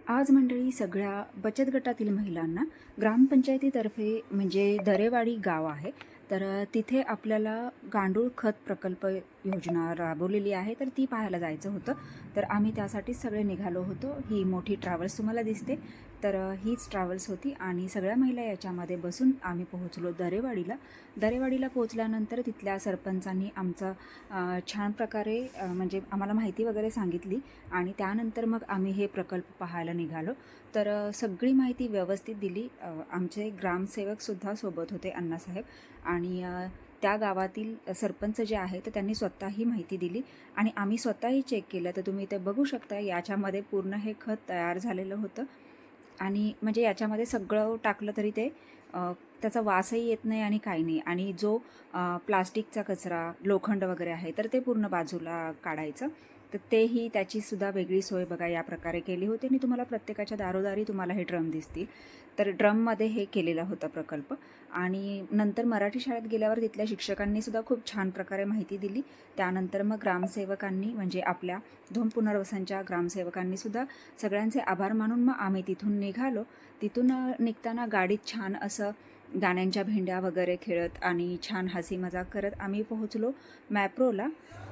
आज मंडळी सगळ्या बचत गटातील महिलांना ग्रामपंचायतीतर्फे म्हणजे दरेवाडी गाव आहे, तर तिथे आपल्याला गांडूळ खत प्रकल्प योजना राबवलेली आहे, तर ती पाहायला जायचं होतं. तर आम्ही त्यासाठीच सगळे निघालो होतो. ही मोठी ट्रॅव्हल्स तुम्हाला दिसते, तर हीच ट्रॅव्हल्स होती आणि सगळ्या महिला याच्यामध्ये बसून आम्ही पोहोचलो दरेवाडीला. दरेवाडीला पोहोचल्यानंतर तिथल्या सरपंचांनी आमचा छान प्रकारे म्हणजे आम्हाला माहिती वगैरे सांगितली आणि त्यानंतर मग आम्ही हे प्रकल्प पाहायला निघालो. तर सगळी माहिती व्यवस्थित दिली. आमचे ग्रामसेवकसुद्धा सोबत होते, अण्णासाहेब, आणि त्या गावातील सरपंच जे आहे तर त्यांनी स्वतःही माहिती दिली आणि आम्ही स्वतःही चेक केलं. तर तुम्ही ते बघू शकता, याच्यामध्ये पूर्ण हे खत तयार झालेलं होतं आणि म्हणजे याच्यामध्ये सगळं टाकलं तरी ते त्याचा वासही येत नाही आणि काही नाही. आणि जो प्लास्टिकचा कचरा, लोखंड वगैरे आहे तर ते पूर्ण बाजूला काढायचं. तर तेही त्याचीसुद्धा वेगळी सोय बघा या प्रकारे केली होती आणि तुम्हाला प्रत्येकाच्या दारोदारी तुम्हाला हे ड्रम दिसतील. तर ड्रममध्ये हे केलेला होता प्रकल्प. आणि नंतर मराठी शाळेत गेल्यावर तिथल्या शिक्षकांनीसुद्धा खूप छान प्रकारे माहिती दिली. त्यानंतर मग ग्रामसेवकांनी म्हणजे आपल्या धूम पुनर्वसनच्या ग्रामसेवकांनीसुद्धा सगळ्यांचे आभार मानून मग आम्ही तिथून निघालो. तिथून निघताना गाडीत छान असं गाण्यांच्या भेंड्या वगैरे खेळत आणि छान हसी मजाक करत आम्ही पोहोचलो मॅप्रोला.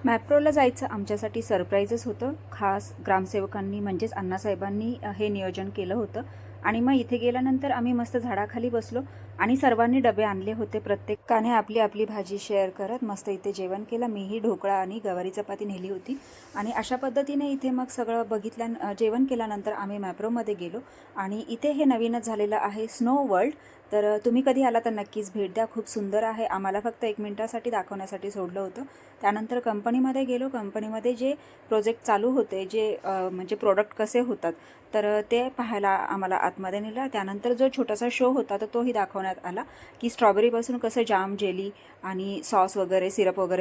मॅप्रोला जायचं आमच्यासाठी सरप्राईजच होतं. खास ग्रामसेवकांनी म्हणजेच अण्णासाहेबांनी हे नियोजन केलं होतं. आणि मग इथे गेल्यानंतर आम्ही मस्त झाडाखाली बसलो आणि सर्वांनी डबे आणले होते. प्रत्येकाने आपली आपली भाजी शेअर करत मस्त इथे जेवण केलं. मीही ढोकळा आणि गवारी चपाती नेली होती आणि अशा पद्धतीने इथे मग सगळं जेवण केल्यानंतर आम्ही मॅप्रोमध्ये गेलो. आणि इथे हे नवीनच झालेलं आहे स्नो वर्ल्ड. तर तुम्ही कधी आला तर नक्कीच भेट द्या. खूप सुंदर आहे. आम्हाला फक्त 1 मिनिटासाठी दाखवण्यासाठी सोडलं होतं. त्यानंतर कंपनीमध्ये गेलो. कंपनीमध्ये जे प्रोजेक्ट चालू होते, जे म्हणजे प्रोडक्ट कसे होतात, तर ते पाहायला आम्हाला आतमध्ये नेलं. त्यानंतर जो छोटासा शो होता तर तोही दाखवण्यात आला की स्ट्रॉबेरीपासून कसं जाम, जेली आणि सॉस वगैरे, सिरप वगैरे